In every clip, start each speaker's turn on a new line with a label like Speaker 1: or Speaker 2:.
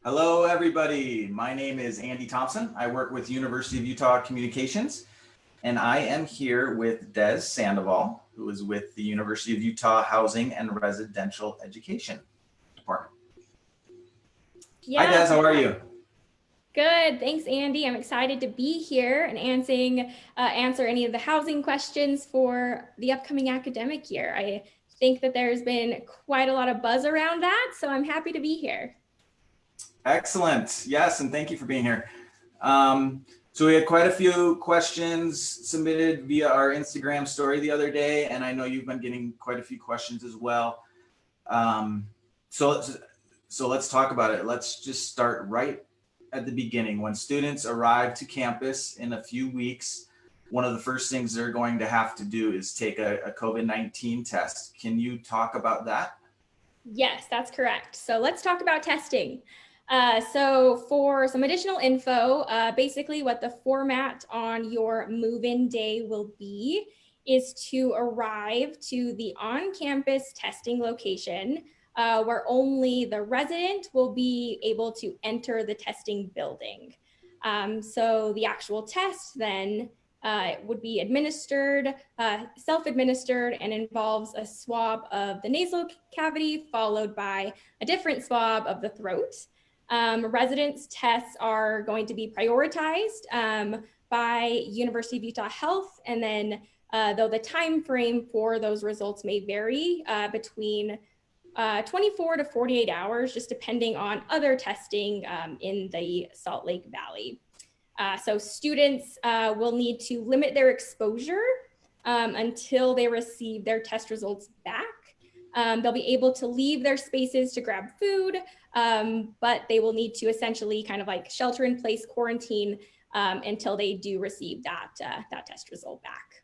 Speaker 1: Hello, everybody. My name is Andy Thompson. I work with University of Utah Communications, and I am here with Des Sandoval, who is with the University of Utah Housing and Residential Education Department. Hi, Des. How are you?
Speaker 2: Good. Thanks, Andy. I'm excited to be here and answer any of the housing questions for the upcoming academic year. I think that there's been quite a lot of buzz around that, so I'm happy to be here.
Speaker 1: Excellent. Yes, and thank you for being here. So we had quite a few questions submitted via our Instagram story the other day, and I know you've been getting quite a few questions as well. So let's talk about it. Let's just start right at the beginning. When students arrive to campus in a few weeks, one of the first things they're going to have to do is take a COVID-19 test. Can you talk about that?
Speaker 2: Yes, that's correct. So let's talk about testing. So for some additional info, basically what the format on your move-in day will be is to arrive to the on-campus testing location where only the resident will be able to enter the testing building. So the actual test then would be administered, self-administered, and involves a swab of the nasal cavity followed by a different swab of the throat. Residents' tests are going to be prioritized by University of Utah Health, and then though the time frame for those results may vary between 24 to 48 hours, just depending on other testing in the Salt Lake Valley. So students will need to limit their exposure until they receive their test results back. They'll be able to leave their spaces to grab food, but they will need to essentially kind of like shelter in place quarantine until they do receive that test result back.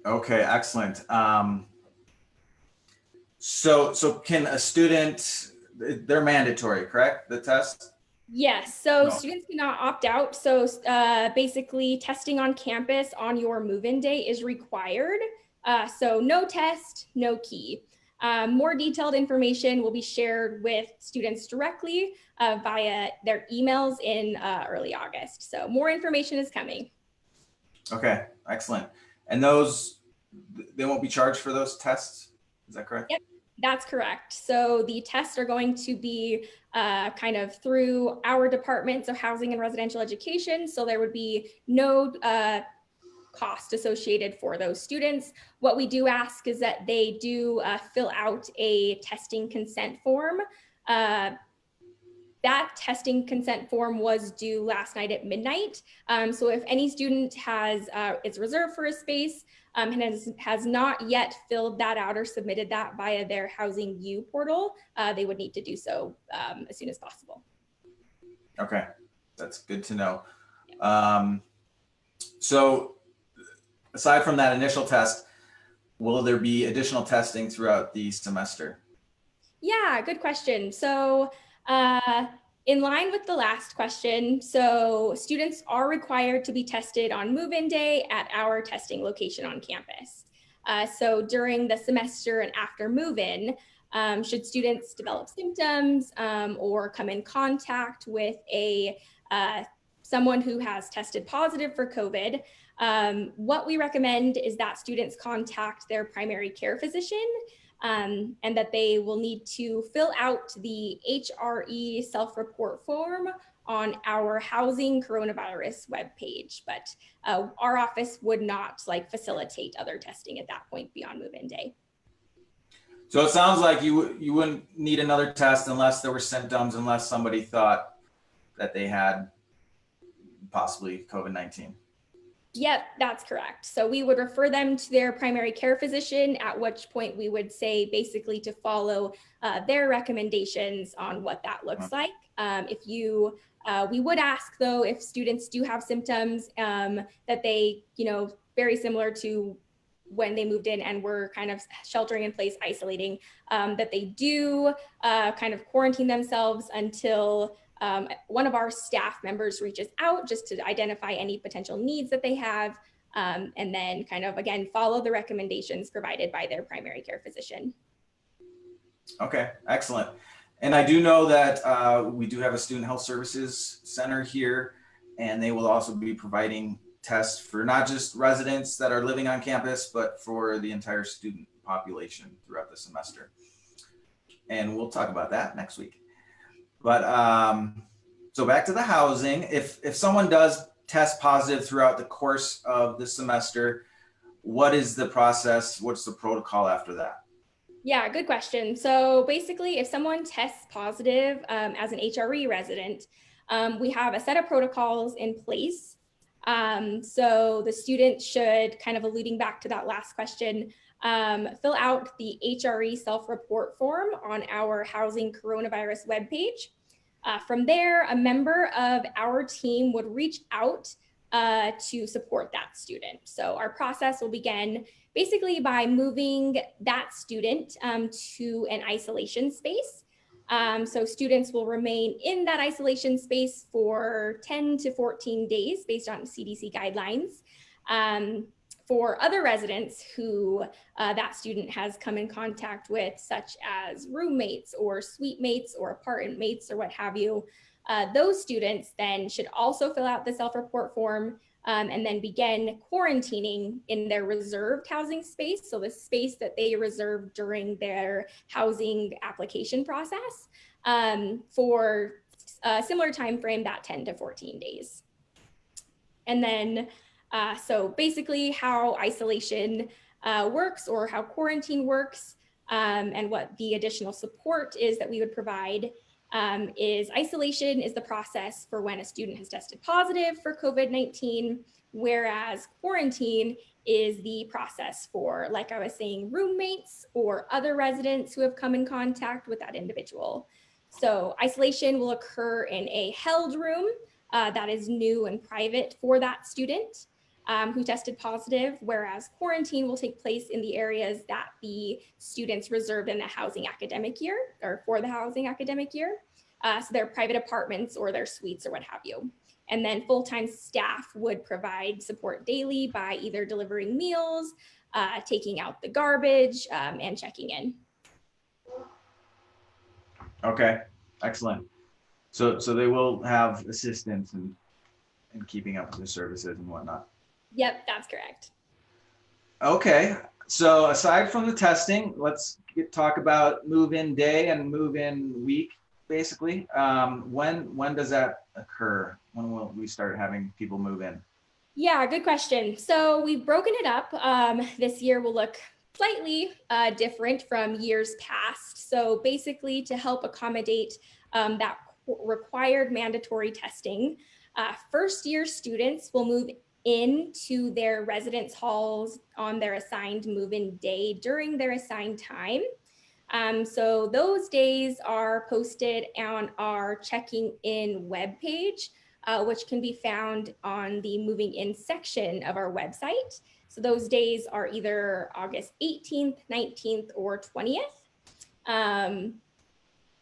Speaker 1: Okay, excellent. So can a student, they're mandatory, correct? The test?
Speaker 2: Yes, so students cannot opt out. So basically testing on campus on your move-in day is required. So no test, no key. More detailed information will be shared with students directly via their emails in early August. So more information is coming.
Speaker 1: Okay, excellent. And those, they won't be charged for those tests? Is that correct?
Speaker 2: Yep, that's correct. So the tests are going to be kind of through our department, so housing and residential education. So there would be no cost associated for those students. What we do ask is that they do fill out a testing consent form. That testing consent form was due last night at midnight. So if any student is reserved for a space and has not yet filled that out or submitted that via their Housing U portal, they would need to do so as soon as possible.
Speaker 1: Okay, that's good to know. So aside from that initial test, will there be additional testing throughout the semester?
Speaker 2: Yeah, good question. So in line with the last question, so students are required to be tested on move-in day at our testing location on campus. So during the semester and after move-in, should students develop symptoms or come in contact with someone who has tested positive for COVID, what we recommend is that students contact their primary care physician and that they will need to fill out the HRE self-report form on our housing coronavirus webpage. But our office would not facilitate other testing at that point beyond move-in day.
Speaker 1: So it sounds like you wouldn't need another test unless there were symptoms, unless somebody thought that they had possibly COVID-19.
Speaker 2: Yep, that's correct. So we would refer them to their primary care physician, at which point we would say basically to follow their recommendations on what that looks like. We would ask though, if students do have symptoms that they, very similar to when they moved in and were kind of sheltering in place, isolating, that they do kind of quarantine themselves until one of our staff members reaches out just to identify any potential needs that they have, and then kind of, again, follow the recommendations provided by their primary care physician.
Speaker 1: Okay, excellent. And I do know that we do have a student health services center here, and they will also be providing tests for not just residents that are living on campus, but for the entire student population throughout the semester. And we'll talk about that next week. But so back to the housing. If someone does test positive throughout the course of the semester, what is the process? What's the protocol after that?
Speaker 2: Yeah, good question. So basically, if someone tests positive as an HRE resident, we have a set of protocols in place. So the student should, kind of alluding back to that last question, fill out the HRE self-report form on our housing coronavirus webpage. From there, a member of our team would reach out to support that student. So our process will begin basically by moving that student to an isolation space. So students will remain in that isolation space for 10 to 14 days based on CDC guidelines. For other residents who that student has come in contact with, such as roommates or suite mates or apartment mates or what have you, those students then should also fill out the self-report form and then begin quarantining in their reserved housing space. So the space that they reserved during their housing application process for a similar time frame, that 10 to 14 days. And then, so basically how isolation works, or how quarantine works, and what the additional support is that we would provide is isolation is the process for when a student has tested positive for COVID-19, whereas quarantine is the process for, like I was saying, roommates or other residents who have come in contact with that individual. So isolation will occur in a held room that is new and private for that student who tested positive, whereas quarantine will take place in the areas that the students reserved in the housing academic year, or for the housing academic year. So their private apartments or their suites or what have you. And then full-time staff would provide support daily by either delivering meals, taking out the garbage, and checking in.
Speaker 1: Okay, excellent. So they will have assistance in keeping up with the services and whatnot.
Speaker 2: Yep, that's correct.
Speaker 1: Okay, so aside from the testing, let's talk about move-in day and move-in week, basically. When does that occur? When will we start having people move in?
Speaker 2: Yeah, good question. So we've broken it up. This year will look slightly different from years past. So basically, to help accommodate that required mandatory testing, first year students will move into their residence halls on their assigned move-in day during their assigned time. So those days are posted on our checking in webpage, which can be found on the moving in section of our website. So those days are either August 18th, 19th, or 20th.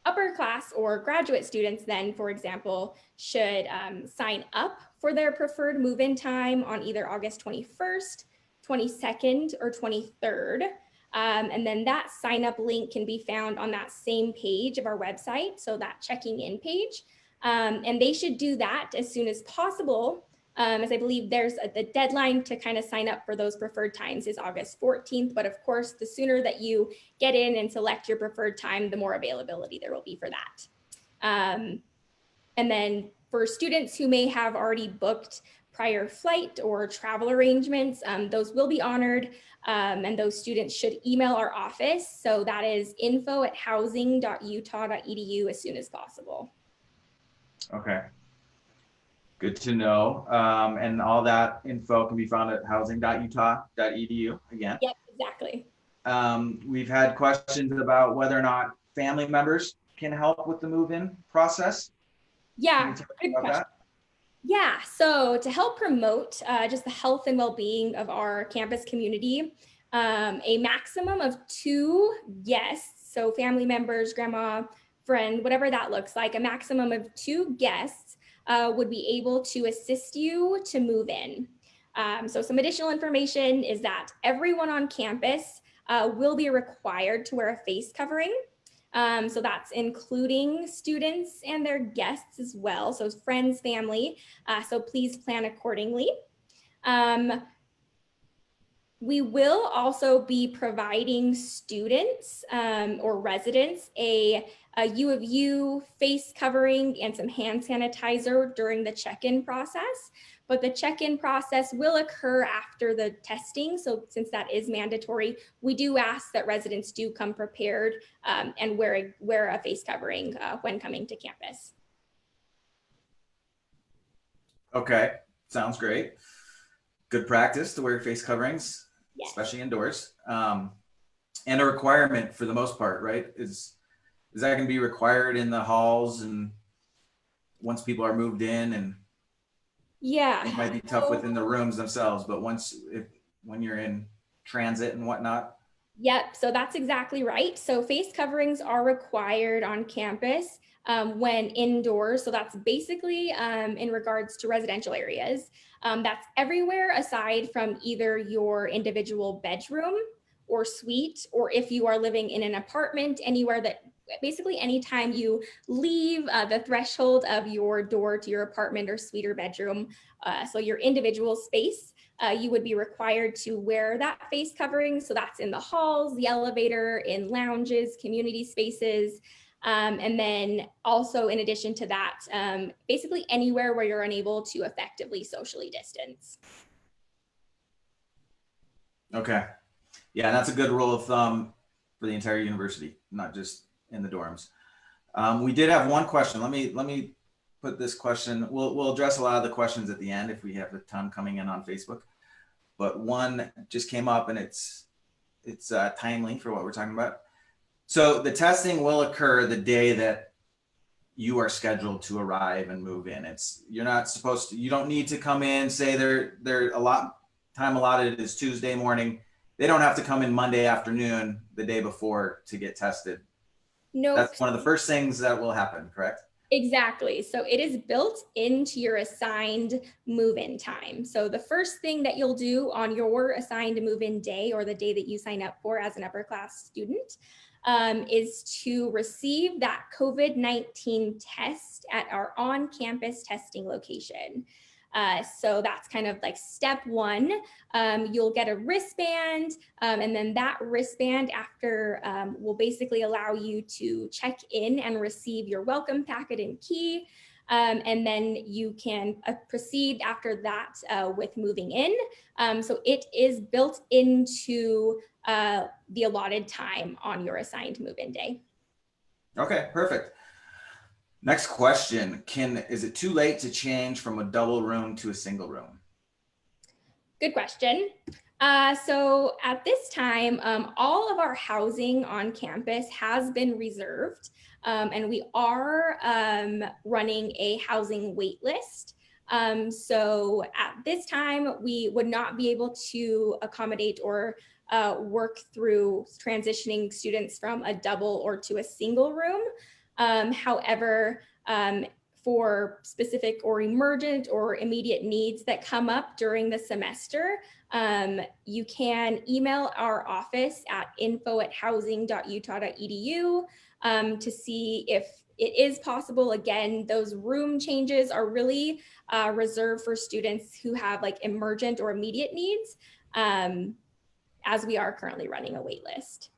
Speaker 2: Upper class or graduate students then, for example, should sign up for their preferred move-in time on either August 21st, 22nd, or 23rd. And then that sign up link can be found on that same page of our website, so that checking in page. And they should do that as soon as possible, as I believe there's the deadline to kind of sign up for those preferred times is August 14th. But of course, the sooner that you get in and select your preferred time, the more availability there will be for that. And then for students who may have already booked prior flight or travel arrangements, those will be honored, and those students should email our office. So that is info@housing.utah.edu as soon as possible.
Speaker 1: Okay, good to know. And all that info can be found at housing.utah.edu again.
Speaker 2: Yep, exactly.
Speaker 1: We've had questions about whether or not family members can help with the move-in process.
Speaker 2: Yeah, good question. Yeah, so to help promote just the health and well-being of our campus community, a maximum of 2 guests, so family members, grandma, friend, whatever that looks like, a maximum of 2 guests would be able to assist you to move in. So some additional information is that everyone on campus will be required to wear a face covering. So that's including students and their guests as well. So friends, family. So please plan accordingly. We will also be providing students or residents a U of U face covering and some hand sanitizer during the check-in process. But the check-in process will occur after the testing. So since that is mandatory, we do ask that residents do come prepared and wear a face covering when coming to campus.
Speaker 1: Okay, sounds great. Good practice to wear face coverings,
Speaker 2: Yes.
Speaker 1: especially indoors. And a requirement for the most part, right? Is that going to be required in the halls and once people are moved in? And
Speaker 2: yeah,
Speaker 1: it might be tough within the rooms themselves, but when you're in transit and whatnot.
Speaker 2: Yep, so that's exactly right. So face coverings are required on campus when indoors. So that's basically in regards to residential areas. That's everywhere aside from either your individual bedroom or suite, or if you are living in an apartment, anywhere that basically anytime you leave the threshold of your door to your apartment or suite or bedroom, so your individual space, you would be required to wear that face covering. So that's in the halls, the elevator, in lounges, community spaces. And then also in addition to that, basically anywhere where you're unable to effectively socially distance.
Speaker 1: Okay. Yeah, and that's a good rule of thumb for the entire university, not just in the dorms. We did have one question. Let me put this question. We'll address a lot of the questions at the end if we have a ton coming in on Facebook. But one just came up and it's timely for what we're talking about. So the testing will occur the day that you are scheduled to arrive and move in. You're not supposed to. You don't need to come in. Say they're time allotted is Tuesday morning. They don't have to come in Monday afternoon the day before to get tested.
Speaker 2: No,
Speaker 1: That's one of the first things that will happen, correct?
Speaker 2: exactly. So it is built into your assigned move-in time. So the first thing that you'll do on your assigned move-in day or the day that you sign up for as an upper class student is to receive that COVID-19 test at our on-campus testing location. So that's kind of like step one. You'll get a wristband, and then that wristband after will basically allow you to check in and receive your welcome packet and key. And then you can proceed after that with moving in. So it is built into the allotted time on your assigned move-in day.
Speaker 1: Okay, perfect. Next question. Is it too late to change from a double room to a single room?
Speaker 2: Good question. So at this time, all of our housing on campus has been reserved, and we are running a housing wait list. So at this time, we would not be able to accommodate or work through transitioning students from a double or to a single room. However, for specific or emergent or immediate needs that come up during the semester, you can email our office at info@housing.utah.edu to see if it is possible. Again, those room changes are really reserved for students who have like emergent or immediate needs, as we are currently running a wait list.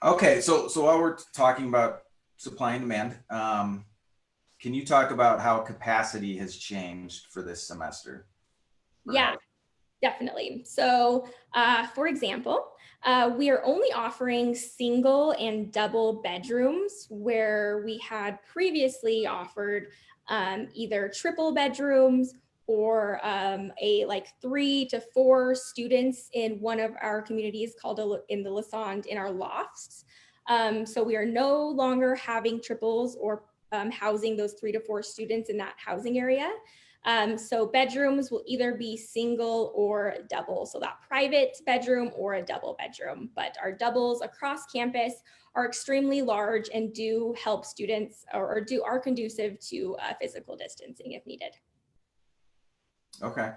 Speaker 1: Okay, so while we're talking about supply and demand, can you talk about how capacity has changed for this semester?
Speaker 2: Yeah, definitely. So for example, we are only offering single and double bedrooms where we had previously offered either triple bedrooms or a like 3 to 4 students in one of our communities called in the Lassonde in our lofts. So we are no longer having triples or housing those 3 to 4 students in that housing area. So bedrooms will either be single or double. So that private bedroom or a double bedroom, but our doubles across campus are extremely large and do help students or are conducive to physical distancing if needed.
Speaker 1: Okay.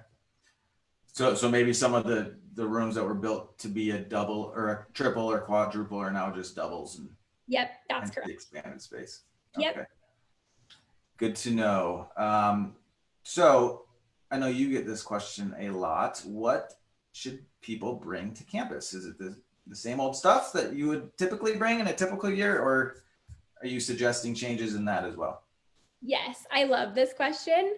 Speaker 1: So maybe some of the rooms that were built to be a double or a triple or quadruple are now just doubles and
Speaker 2: Yep, that's
Speaker 1: hence the
Speaker 2: correct.
Speaker 1: expanded space.
Speaker 2: Yep.
Speaker 1: Okay, good to know. So I know you get this question a lot. What should people bring to campus? Is it the same old stuff that you would typically bring in a typical year, or are you suggesting changes in that as well?
Speaker 2: Yes, I love this question.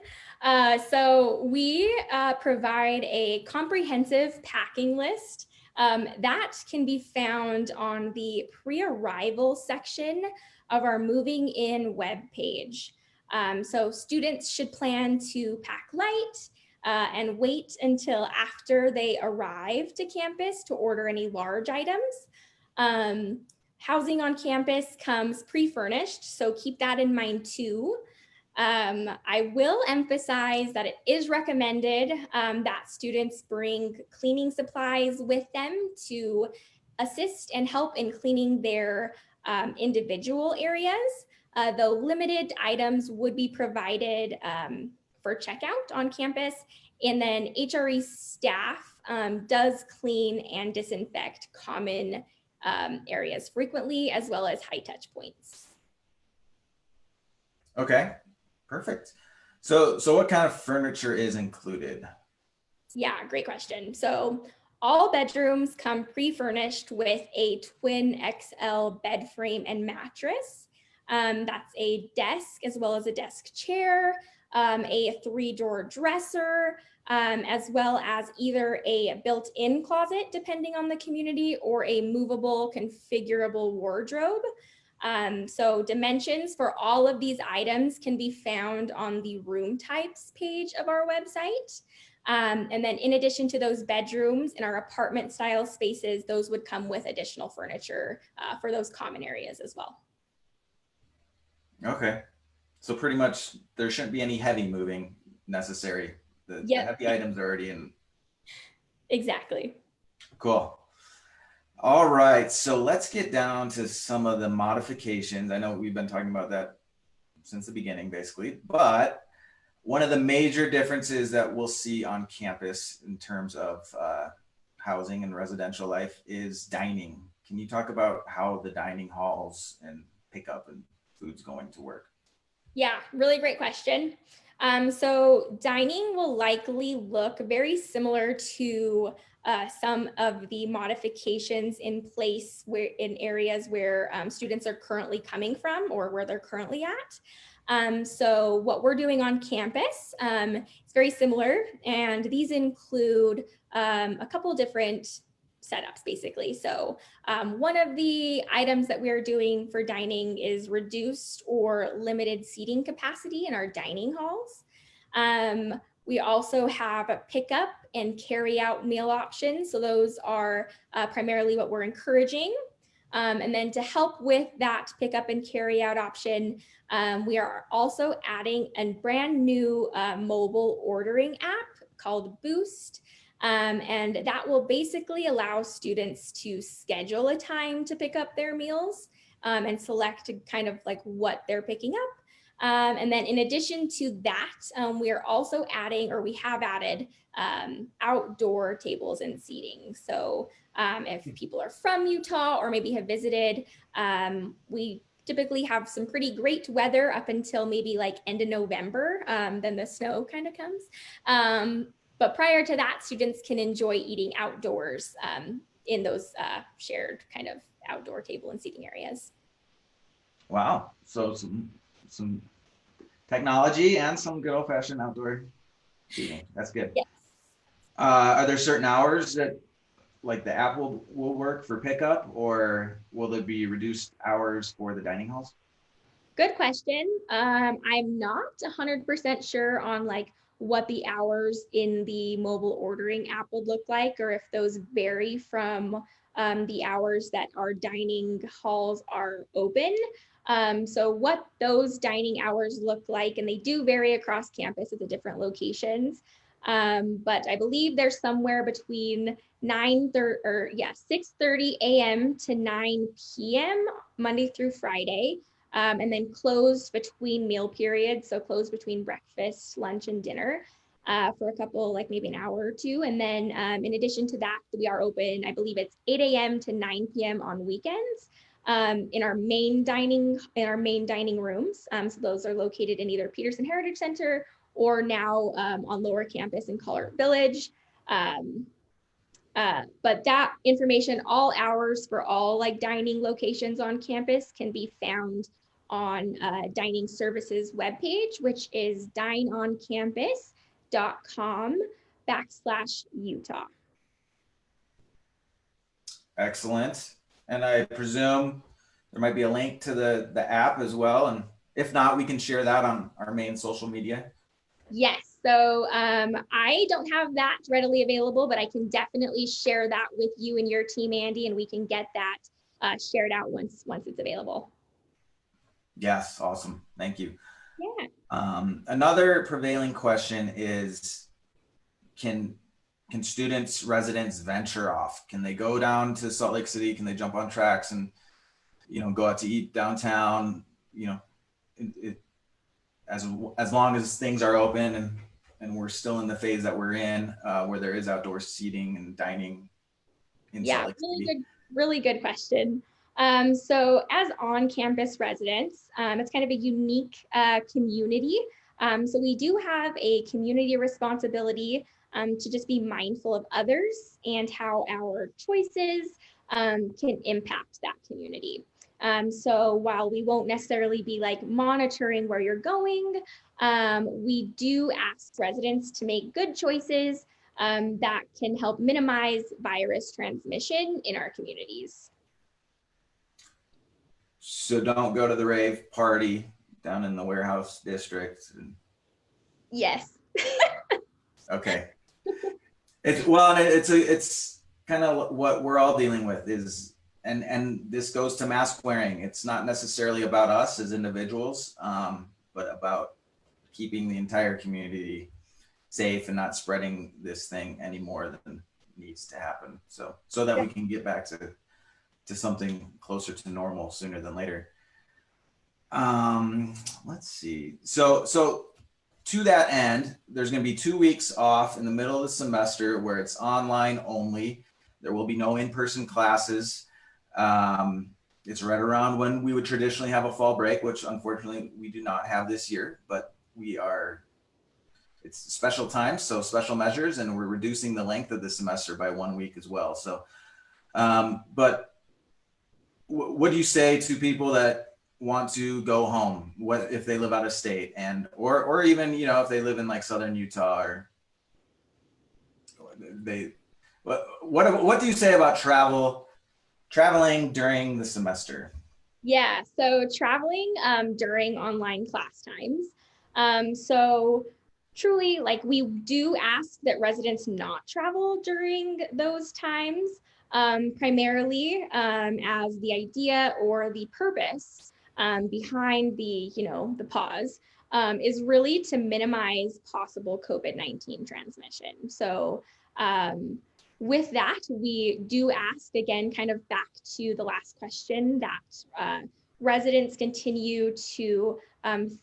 Speaker 2: So we provide a comprehensive packing list that can be found on the pre-arrival section of our Moving In webpage. So students should plan to pack light and wait until after they arrive to campus to order any large items. Um, Housing on campus comes pre-furnished, so keep that in mind too. I will emphasize that it is recommended that students bring cleaning supplies with them to assist and help in cleaning their individual areas, though limited items would be provided for checkout on campus. And then HRE staff does clean and disinfect common areas frequently, as well as high touch points.
Speaker 1: Okay, perfect. So what kind of furniture is included?
Speaker 2: Yeah, great question. So all bedrooms come pre-furnished with a twin XL bed frame and mattress. That's a desk as well as a desk chair, a 3-door dresser, as well as either a built-in closet, depending on the community, or a movable configurable wardrobe. So dimensions for all of these items can be found on the room types page of our website. And then in addition to those bedrooms in our apartment style spaces, those would come with additional furniture for those common areas as well.
Speaker 1: Okay, so pretty much there shouldn't be any heavy moving necessary. The
Speaker 2: Yep,
Speaker 1: heavy items are already in.
Speaker 2: exactly.
Speaker 1: Cool. All right, so let's get down to some of the modifications. I know we've been talking about that since the beginning, basically, but one of the major differences that we'll see on campus in terms of housing and residential life is dining. Can you talk about how the dining halls and pickup and food's going to work?
Speaker 2: Yeah, really great question. So dining will likely look very similar to some of the modifications in place where in areas where students are currently coming from or where they're currently at. So what we're doing on campus is very similar, and these include a couple different setups basically. So one of the items that we're doing for dining is reduced or limited seating capacity in our dining halls. We also have a pickup and carry out meal options. So those are primarily what we're encouraging. And then to help with that pickup and carry out option, we are also adding a brand new mobile ordering app called Boost. And that will basically allow students to schedule a time to pick up their meals and select kind of like what they're picking up. And then in addition to that, we are also adding, or we have added, outdoor tables and seating. So if people are from Utah or maybe have visited, we typically have some pretty great weather up until maybe like end of November. Then the snow kind of comes. But prior to that, students can enjoy eating outdoors in those shared kind of outdoor table and seating areas.
Speaker 1: Wow, so some technology and some good old fashioned outdoor seating. That's good.
Speaker 2: Yes.
Speaker 1: Are there certain hours that like the app will work for pickup, or will there be reduced hours for the dining halls?
Speaker 2: Good question. I'm not 100% sure on like what the hours in the mobile ordering app would look like, or if those vary from the hours that our dining halls are open. So what those dining hours look like, and they do vary across campus at the different locations. But I believe they're somewhere between 6:30 a.m. to 9 p.m. Monday through Friday. And then closed between meal periods, so closed between breakfast, lunch, and dinner. for a couple, like maybe an hour or two. And then in addition to that, we are open, I believe it's 8 a.m. to 9 p.m. on weekends in our main dining rooms. So those are located in either Peterson Heritage Center or now on Lower Campus in Colorado Village. But that information, all hours for all like dining locations on campus can be found on Dining Services webpage, which is dineoncampus.com/Utah.
Speaker 1: Excellent. And I presume there might be a link to the app as well. And if not, we can share that on our main social media.
Speaker 2: Yes, so I don't have that readily available, but I can definitely share that with you and your team, Andy, and we can get that shared out once it's available.
Speaker 1: Yes, awesome. Thank you.
Speaker 2: Yeah.
Speaker 1: Another prevailing question is, can students, residents venture off? Can they go down to Salt Lake City? Can they jump on tracks and, go out to eat downtown? As long as things are open and we're still in the phase that we're in, where there is outdoor seating and dining in Salt Lake City.
Speaker 2: Really good question. So as on-campus residents, it's kind of a unique community. So we do have a community responsibility to just be mindful of others and how our choices can impact that community. So while we won't necessarily be like monitoring where you're going, we do ask residents to make good choices that can help minimize virus transmission in our communities.
Speaker 1: So don't go to the rave party down in the warehouse district.
Speaker 2: Yes.
Speaker 1: Okay. It's kind of what we're all dealing with is, and this goes to mask wearing. It's not necessarily about us as individuals, but about keeping the entire community safe and not spreading this thing any more than needs to happen. So that we can get back to something closer to normal sooner than later. Let's see. So to that end, there's going to be 2 weeks off in the middle of the semester where it's online only. There will be no in-person classes. It's right around when we would traditionally have a fall break, which unfortunately we do not have this year, but it's special times, so special measures, and we're reducing the length of the semester by 1 week as well. So, but what do you say to people that want to go home? What if they live out of state, and or even if they live in like southern Utah, or what do you say about traveling during the semester?
Speaker 2: Yeah, so traveling during online class times. So truly, like, we do ask that residents not travel during those times, primarily as the idea or the purpose behind the pause is really to minimize possible COVID-19 transmission. So with that, we do ask, again, kind of back to the last question, that residents continue to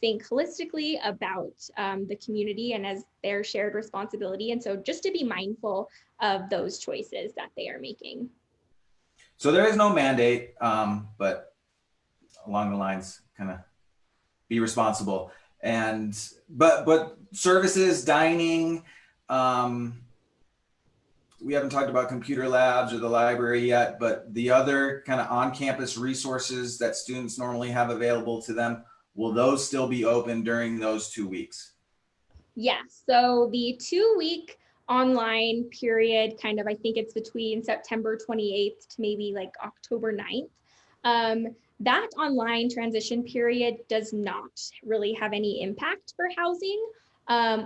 Speaker 2: think holistically about the community and as their shared responsibility. And so just to be mindful of those choices that they are making.
Speaker 1: So there is no mandate, but along the lines, kind of be responsible. And but services, dining, we haven't talked about computer labs or the library yet, but the other kind of on-campus resources that students normally have available to them, will those still be open during those 2 weeks?
Speaker 2: Yes, so the 2-week online period, kind of, I think it's between September 28th to maybe like October 9th. That online transition period does not really have any impact for housing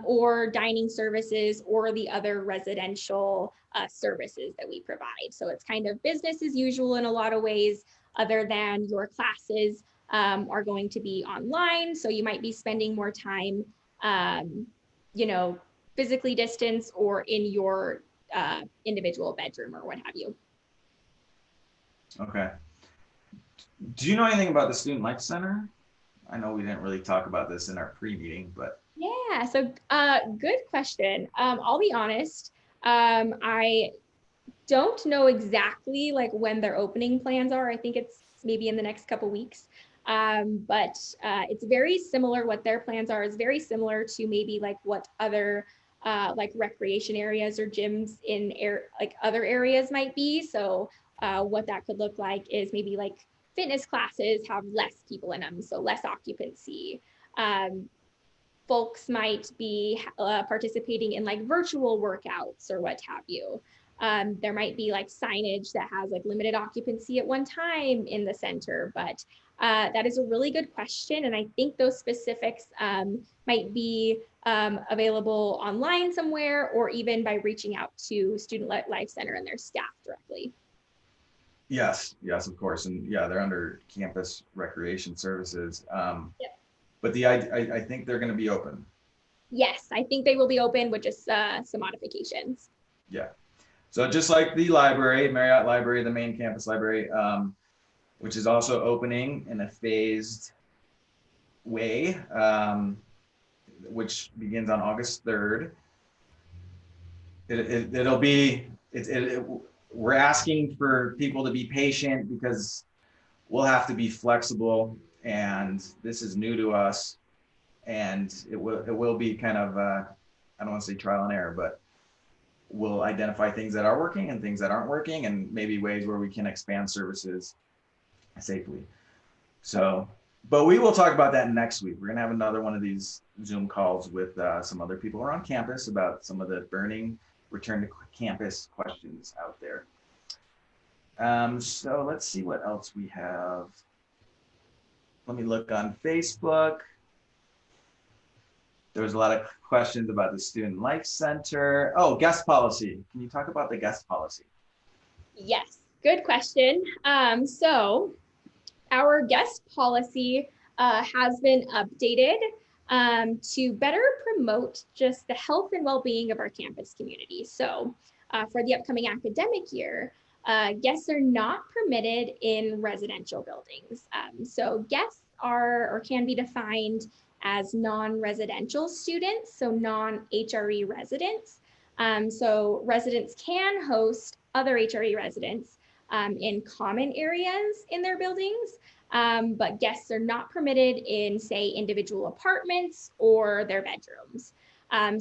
Speaker 2: or dining services or the other residential services that we provide. So it's kind of business as usual in a lot of ways, other than your classes are going to be online. So you might be spending more time, physically distanced or in your individual bedroom or what have you.
Speaker 1: Okay. Do you know anything about the Student Life Center? I know we didn't really talk about this in our pre-meeting, but.
Speaker 2: Yeah, Yeah, so good question. I'll be honest. I don't know exactly like when their opening plans are. I think it's maybe in the next couple weeks. But it's very similar. What their plans are is very similar to maybe like what other like recreation areas or gyms in like other areas might be. So what that could look like is maybe like fitness classes have less people in them, so less occupancy. Um, Folks might be participating in like virtual workouts or what have you. There might be like signage that has like limited occupancy at one time in the center, but that is a really good question. And I think those specifics might be available online somewhere, or even by reaching out to Student Life Center and their staff directly.
Speaker 1: Yes, yes, of course. And yeah, they're under campus recreation services.
Speaker 2: Yep.
Speaker 1: But I think they're going to be open.
Speaker 2: Yes, I think they will be open with just some modifications.
Speaker 1: Yeah. So just like the library, Marriott Library, the main campus library, which is also opening in a phased way, which begins on August 3rd. We're asking for people to be patient because we'll have to be flexible, and this is new to us, and it will be kind of I don't want to say trial and error, but we'll identify things that are working and things that aren't working, and maybe ways where we can expand services safely. So, but we will talk about that next week. We're gonna have another one of these Zoom calls with some other people around campus about some of the burning return to campus questions out there. So let's see what else we have. Let me look on Facebook. There was a lot of questions about the Student Life Center. Oh, guest policy. Can you talk about the guest policy?
Speaker 2: Yes, good question. So our guest policy has been updated to better promote just the health and well-being of our campus community. So for the upcoming academic year, guests are not permitted in residential buildings. So guests are or can be defined as non-residential students, so non-HRE residents. So residents can host other HRE residents in common areas in their buildings, but guests are not permitted in, say, individual apartments or their bedrooms.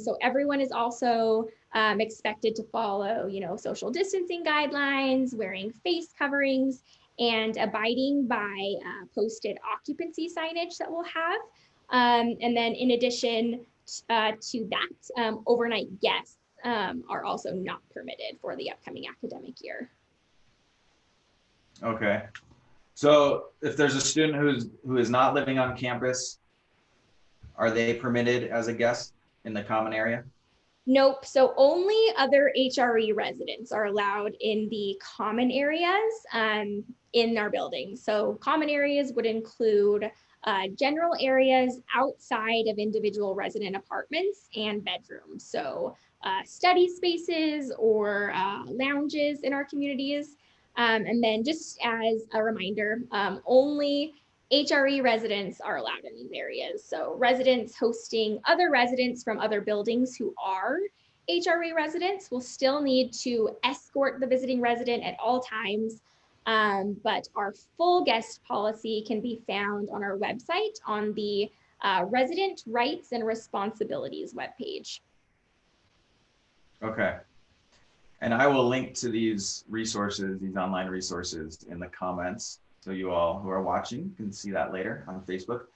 Speaker 2: So everyone is also expected to follow, social distancing guidelines, wearing face coverings, and abiding by posted occupancy signage that we'll have. And then in addition to that, overnight guests are also not permitted for the upcoming academic year.
Speaker 1: Okay. So if there's a student who is not living on campus, are they permitted as a guest in the common area?
Speaker 2: Nope. So only other HRE residents are allowed in the common areas in our buildings. So common areas would include general areas outside of individual resident apartments and bedrooms. So study spaces or lounges in our communities. And then just as a reminder, only HRE residents are allowed in these areas. So residents hosting other residents from other buildings who are HRE residents will still need to escort the visiting resident at all times. But our full guest policy can be found on our website on the Resident Rights and Responsibilities webpage.
Speaker 1: Okay. And I will link to these resources, these online resources in the comments. So you all who are watching can see that later on Facebook.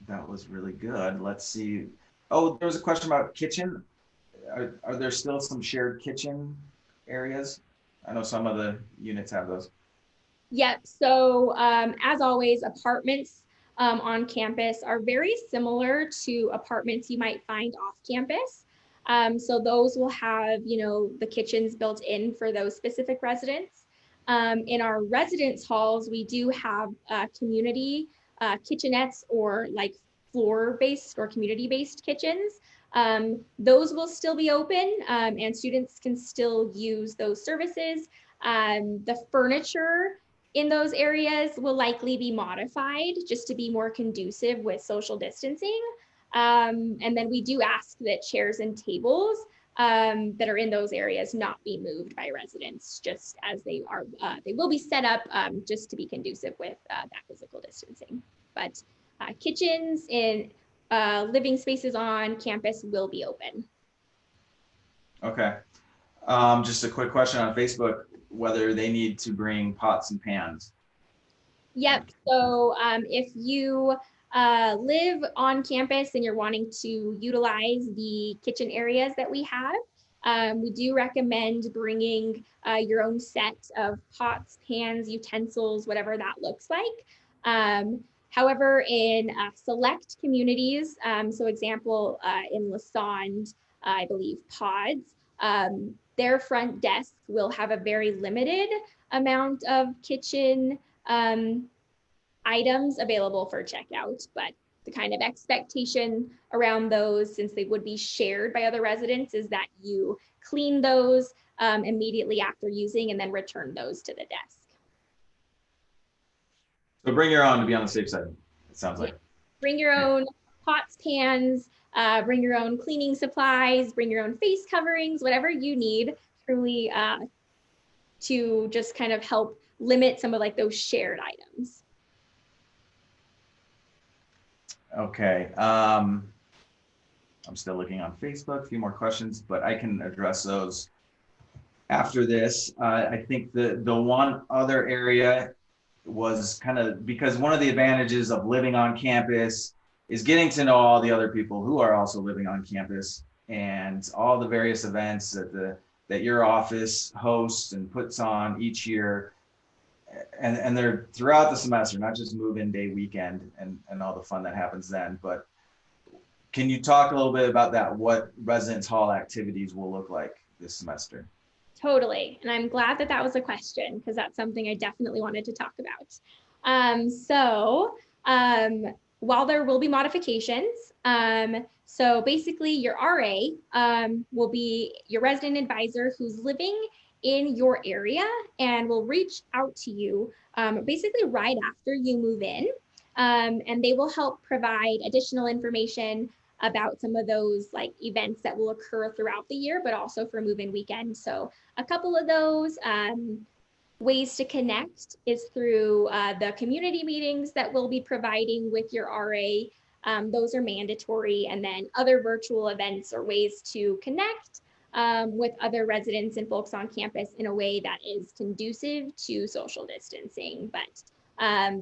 Speaker 1: That was really good. Let's see. Oh, there was a question about kitchen. Are there still some shared kitchen areas? I know some of the units have those.
Speaker 2: Yep. So as always, apartments on campus are very similar to apartments you might find off campus. So those will have, the kitchens built in for those specific residents. In our residence halls, we do have community kitchenettes or like floor-based or community-based kitchens. Those will still be open and students can still use those services. The furniture in those areas will likely be modified just to be more conducive with social distancing. And then we do ask that chairs and tables that are in those areas not be moved by residents, just as they are, they will be set up just to be conducive with that physical distancing. But kitchens and living spaces on campus will be open.
Speaker 1: Okay. Just a quick question on Facebook, whether they need to bring pots and pans.
Speaker 2: Yep. So if you live on campus and you're wanting to utilize the kitchen areas that we have, we do recommend bringing your own set of pots, pans, utensils, whatever that looks like. However, in select communities, so example, in Lassonde, I believe Pods, their front desk will have a very limited amount of kitchen items available for checkout, but the kind of expectation around those, since they would be shared by other residents, is that you clean those immediately after using and then return those to the desk.
Speaker 1: So bring your own to be on the safe side, it sounds like.
Speaker 2: Bring your own pots, pans, bring your own cleaning supplies, bring your own face coverings, whatever you need truly to just kind of help limit some of like those shared items.
Speaker 1: Okay. I'm still looking on Facebook, a few more questions, but I can address those after this. I think the one other area was kind of, because one of the advantages of living on campus is getting to know all the other people who are also living on campus and all the various events that your office hosts and puts on each year. And they're throughout the semester, not just move-in day weekend and all the fun that happens then. But can you talk a little bit about that, what residence hall activities will look like this semester?
Speaker 2: Totally. And I'm glad that that was a question, because that's something I definitely wanted to talk about. While there will be modifications, so basically your RA will be your resident advisor who's living in your area and will reach out to you basically right after you move in. And they will help provide additional information about some of those like events that will occur throughout the year, but also for move-in weekend. So a couple of those ways to connect is through the community meetings that we'll be providing with your RA. Those are mandatory. And then other virtual events or ways to connect with other residents and folks on campus in a way that is conducive to social distancing. But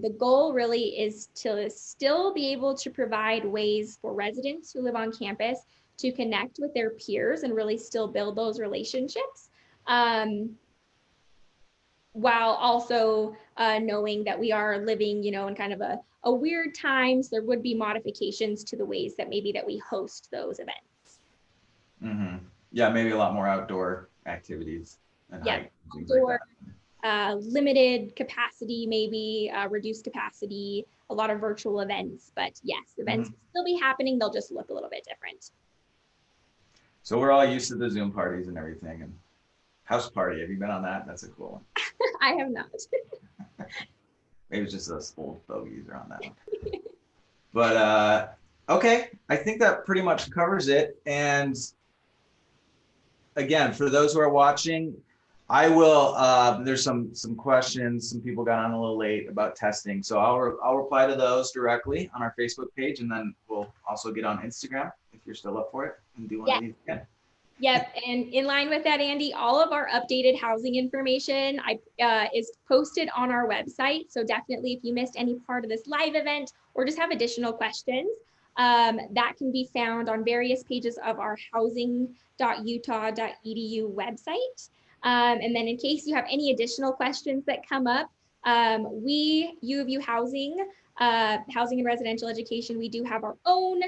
Speaker 2: the goal really is to still be able to provide ways for residents who live on campus to connect with their peers and really still build those relationships, while also knowing that we are living, in kind of a weird time. So there would be modifications to the ways that maybe that we host those events.
Speaker 1: Mm-hmm. Yeah, maybe a lot more outdoor activities. And
Speaker 2: outdoor, limited capacity, maybe reduced capacity, a lot of virtual events. But yes, events will still be happening. They'll just look a little bit different.
Speaker 1: So we're all used to the Zoom parties and everything. And house party, have you been on that? That's a cool one.
Speaker 2: I have not.
Speaker 1: Maybe it's just us old bogeys are on that one. But okay, I think that pretty much covers it. And again, for those who are watching, I will, there's some questions, some people got on a little late about testing. So I'll reply to those directly on our Facebook page, and then we'll also get on Instagram if you're still up for it and do one of these again.
Speaker 2: Yep, and in line with that, Andy, all of our updated housing information is posted on our website. So definitely if you missed any part of this live event or just have additional questions, that can be found on various pages of our housing.utah.edu website. And then in case you have any additional questions that come up, U of U Housing, Housing and Residential Education, we do have our own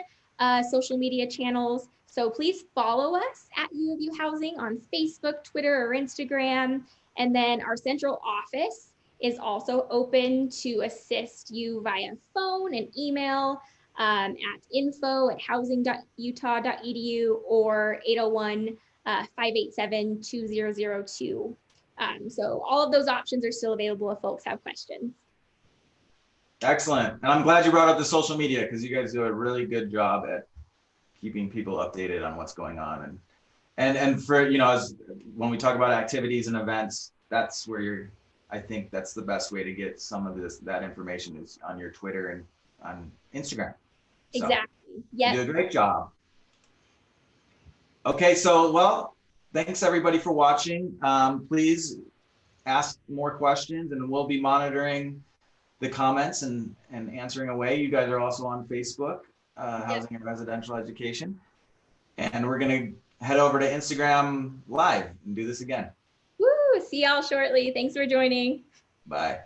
Speaker 2: social media channels. So please follow us at U of U Housing on Facebook, Twitter, or Instagram. And then our central office is also open to assist you via phone and email at info@housing.utah.edu or 801-587-2002. So all of those options are still available if folks have questions.
Speaker 1: Excellent. And I'm glad you brought up the social media, because you guys do a really good job at keeping people updated on what's going on. And for, as when we talk about activities and events, that's where I think that's the best way to get some of that information is on your Twitter and on Instagram. So,
Speaker 2: exactly. Yeah.
Speaker 1: You do a great job. Okay, so, well, thanks everybody for watching. Please ask more questions, and we'll be monitoring the comments and answering away. You guys are also on Facebook, Housing and Residential Education. And we're going to head over to Instagram Live and do this again.
Speaker 2: Woo! See y'all shortly. Thanks for joining.
Speaker 1: Bye.